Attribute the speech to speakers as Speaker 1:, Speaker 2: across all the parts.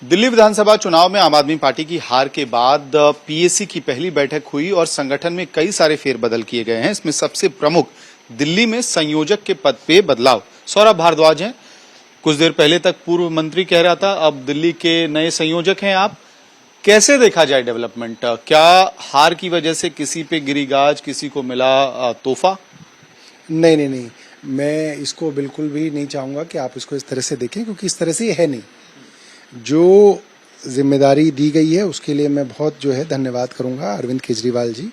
Speaker 1: दिल्ली विधानसभा चुनाव में आम आदमी पार्टी की हार के बाद पीएसी की पहली बैठक हुई और संगठन में कई सारे फेरबदल किए गए हैं। इसमें सबसे प्रमुख दिल्ली में संयोजक के पद पे बदलाव। सौरभ भारद्वाज हैं, कुछ देर पहले तक पूर्व मंत्री कह रहा था, अब दिल्ली के नए संयोजक हैं आप। कैसे देखा जाए डेवलपमेंट? क्या हार की वजह से किसी पे गिरी गाज, किसी को मिला तोहफा?
Speaker 2: नहीं, मैं इसको बिल्कुल भी नहीं चाहूंगा कि आप इसको इस तरह से देखें, क्योंकि इस तरह से है नहीं। जो जिम्मेदारी दी गई है उसके लिए मैं बहुत धन्यवाद करूंगा अरविंद केजरीवाल जी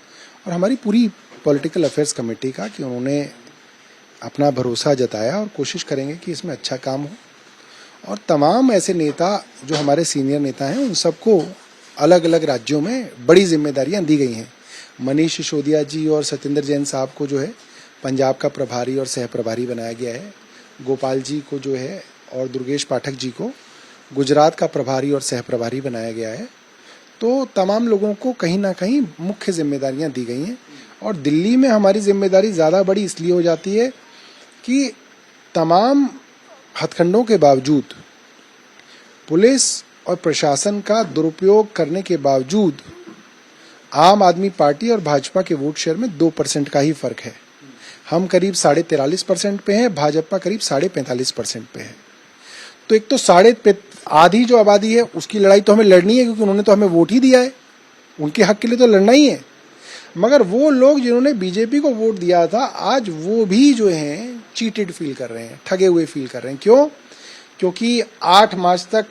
Speaker 2: और हमारी पूरी पॉलिटिकल अफेयर्स कमेटी का कि उन्होंने अपना भरोसा जताया और कोशिश करेंगे कि इसमें अच्छा काम हो। और तमाम ऐसे नेता जो हमारे सीनियर नेता हैं उन सबको अलग अलग राज्यों में बड़ी जिम्मेदारियां दी गई हैं। मनीष सिसोदिया जी और सत्येंद्र जैन साहब को पंजाब का प्रभारी और सह प्रभारी बनाया गया है। गोपाल जी को और दुर्गेश पाठक जी को गुजरात का प्रभारी और सह प्रभारी बनाया गया है। तो तमाम लोगों को कहीं ना कहीं मुख्य जिम्मेदारियां दी गई हैं। और दिल्ली में हमारी जिम्मेदारी ज़्यादा बड़ी इसलिए हो जाती है कि तमाम हथकंडों के बावजूद, पुलिस और प्रशासन का दुरुपयोग करने के बावजूद आम आदमी पार्टी और भाजपा के वोट शेयर में 2% का ही फर्क है। हम करीब 43.5% पे हैं, भाजपा करीब 45.5% पे है। तो एक तो आधी जो आबादी है उसकी लड़ाई तो हमें लड़नी है, क्योंकि उन्होंने तो हमें वोट ही दिया है, उनके हक के लिए तो लड़ना ही है। मगर वो लोग जिन्होंने बीजेपी को वोट दिया था, आज वो भी चीटेड फील कर रहे हैं, ठगे हुए फील कर रहे हैं। क्यों? क्योंकि 8 मार्च तक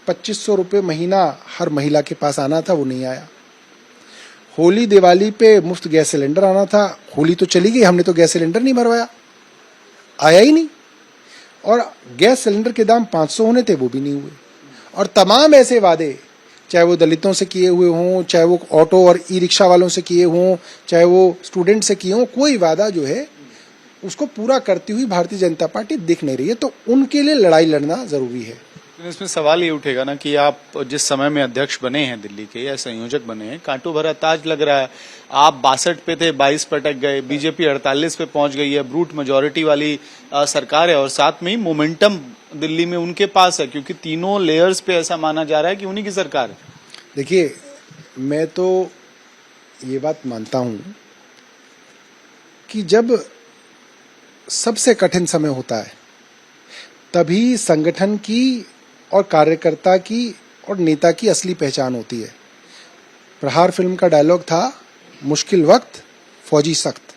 Speaker 2: 2500 रुपये महीना हर महिला के पास आना था, वो नहीं आया। होली दिवाली पे मुफ्त गैस सिलेंडर आना था, होली तो चली गई, हमने तो गैस सिलेंडर नहीं भरवाया, आया ही नहीं। और गैस सिलेंडर के दाम 500 होने थे, वो भी नहीं हुए। और तमाम ऐसे वादे, चाहे वो दलितों से किए हुए हों, चाहे वो ऑटो और ई रिक्शा वालों से किए हों, चाहे वो स्टूडेंट से किए हों, कोई वादा उसको पूरा करती हुई भारतीय जनता पार्टी दिख नहीं रही है। तो उनके लिए लड़ाई लड़ना जरूरी है।
Speaker 1: इसमें सवाल ये उठेगा ना कि आप जिस समय में अध्यक्ष बने हैं दिल्ली के या संयोजक बने हैं, कांटो भरा ताज लग रहा है। आप 62 पे थे, 22 पे अटक गए, बीजेपी 48 पे पहुंच गई है, ब्रूट मेजोरिटी वाली सरकार है और साथ में ही मोमेंटम दिल्ली में उनके पास है, क्योंकि तीनों लेयर्स पे ऐसा माना जा रहा है कि उन्हीं की सरकार है।
Speaker 2: देखिए, मैं तो ये बात मानता हूं कि जब सबसे कठिन समय होता है तभी संगठन की और कार्यकर्ता की और नेता की असली पहचान होती है। प्रहार फिल्म का डायलॉग था, मुश्किल वक्त फौजी सख्त।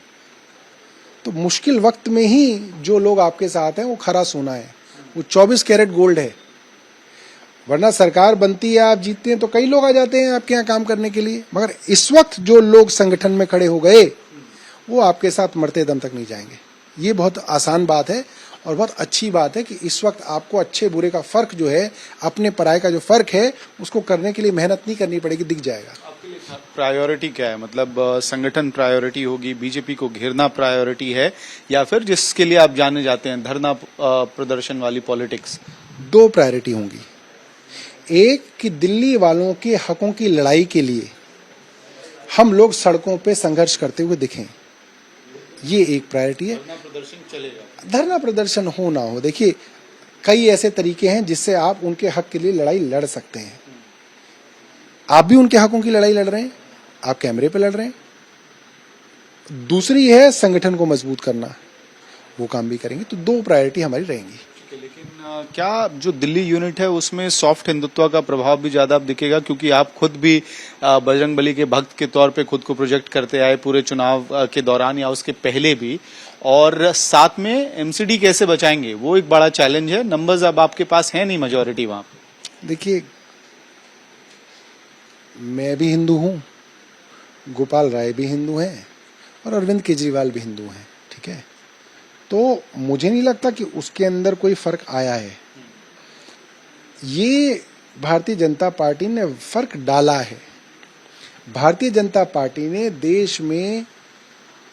Speaker 2: तो मुश्किल वक्त में ही जो लोग आपके साथ हैं वो खरा सोना है, वो 24 कैरेट गोल्ड है। वरना सरकार बनती है, आप जीतते हैं तो कई लोग आ जाते हैं आपके यहाँ काम करने के लिए, मगर इस वक्त जो लोग संगठन में खड़े हो गए वो आपके साथ मरते दम तक नहीं जाएंगे। ये बहुत आसान बात है और बहुत अच्छी बात है कि इस वक्त आपको अच्छे बुरे का फर्क अपने पराये का जो फर्क है उसको करने के लिए मेहनत नहीं करनी पड़ेगी, दिख जाएगा।
Speaker 1: आपके लिए प्रायोरिटी क्या है? मतलब संगठन प्रायोरिटी होगी, बीजेपी को घेरना प्रायोरिटी है, या फिर जिसके लिए आप जाने जाते हैं धरना प्रदर्शन वाली पॉलिटिक्स?
Speaker 2: 2 प्रायोरिटी होंगी। एक कि दिल्ली वालों के हकों की लड़ाई के लिए हम लोग सड़कों पे संघर्ष करते हुए दिखें, ये एक प्रायोरिटी है।
Speaker 1: धरना प्रदर्शन चलेगा,
Speaker 2: धरना प्रदर्शन हो ना हो, देखिए कई ऐसे तरीके हैं जिससे आप उनके हक के लिए लड़ाई लड़ सकते हैं। आप भी उनके हकों की लड़ाई लड़ रहे हैं, आप कैमरे पे लड़ रहे हैं। दूसरी है संगठन को मजबूत करना, वो काम भी करेंगे। तो 2 प्रायोरिटी हमारी रहेंगी।
Speaker 1: लेकिन क्या जो दिल्ली यूनिट है उसमें सॉफ्ट हिंदुत्व का प्रभाव भी ज्यादा दिखेगा? क्योंकि आप खुद भी बजरंगबली के भक्त के तौर पे खुद को प्रोजेक्ट करते आए पूरे चुनाव के दौरान या उसके पहले भी, और साथ में एमसीडी कैसे बचाएंगे, वो एक बड़ा चैलेंज है। नंबर्स अब आपके पास है नहीं मेजोरिटी वहां पे।
Speaker 2: देखिए, मैं भी हिंदू हूं, गोपाल राय भी हिंदू हैं और अरविंद केजरीवाल भी हिंदू हैं, ठीक है। तो मुझे नहीं लगता कि उसके अंदर कोई फर्क आया है। ये भारतीय जनता पार्टी ने फर्क डाला है। भारतीय जनता पार्टी ने देश में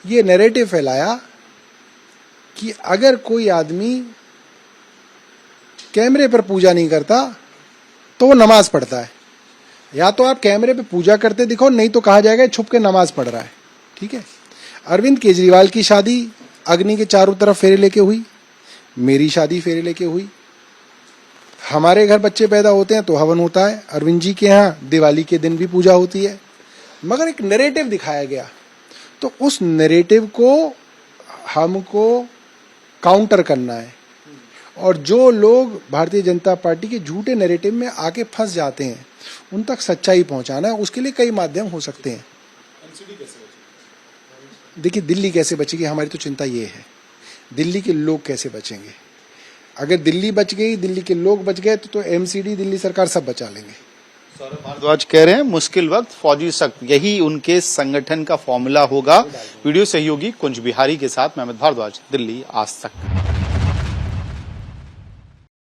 Speaker 2: ये नैरेटिव फैलाया कि अगर कोई आदमी कैमरे पर पूजा नहीं करता तो वो नमाज पढ़ता है। या तो आप कैमरे पे पूजा करते दिखो, नहीं तो कहा जाएगा छुप के नमाज पढ़ रहा है, ठीक है। अरविंद केजरीवाल की शादी अग्नि के चारों तरफ फेरे लेके हुई, मेरी शादी फेरे लेके हुई। हमारे घर बच्चे पैदा होते हैं तो हवन होता है, अरविंद जी के यहाँ दिवाली के दिन भी पूजा होती है, मगर एक नैरेटिव दिखाया गया, तो उस नैरेटिव को हमको काउंटर करना है। और जो लोग भारतीय जनता पार्टी के झूठे नैरेटिव में आके फंस जाते हैं उन तक सच्चाई पहुंचाना है, उसके लिए कई माध्यम हो सकते हैं। देखिए, दिल्ली कैसे बचेगी, हमारी तो चिंता ये है, दिल्ली के लोग कैसे बचेंगे। अगर दिल्ली बच गई, दिल्ली के लोग बच गए तो एमसीडी, दिल्ली सरकार सब बचा लेंगे।
Speaker 1: सौरभ भारद्वाज कह रहे हैं मुश्किल वक्त फौजी सख्त, यही उनके संगठन का फॉर्मूला होगा। वीडियो सहयोगी कुंज बिहारी के साथ मैं अमित भारद्वाज, दिल्ली आज तक।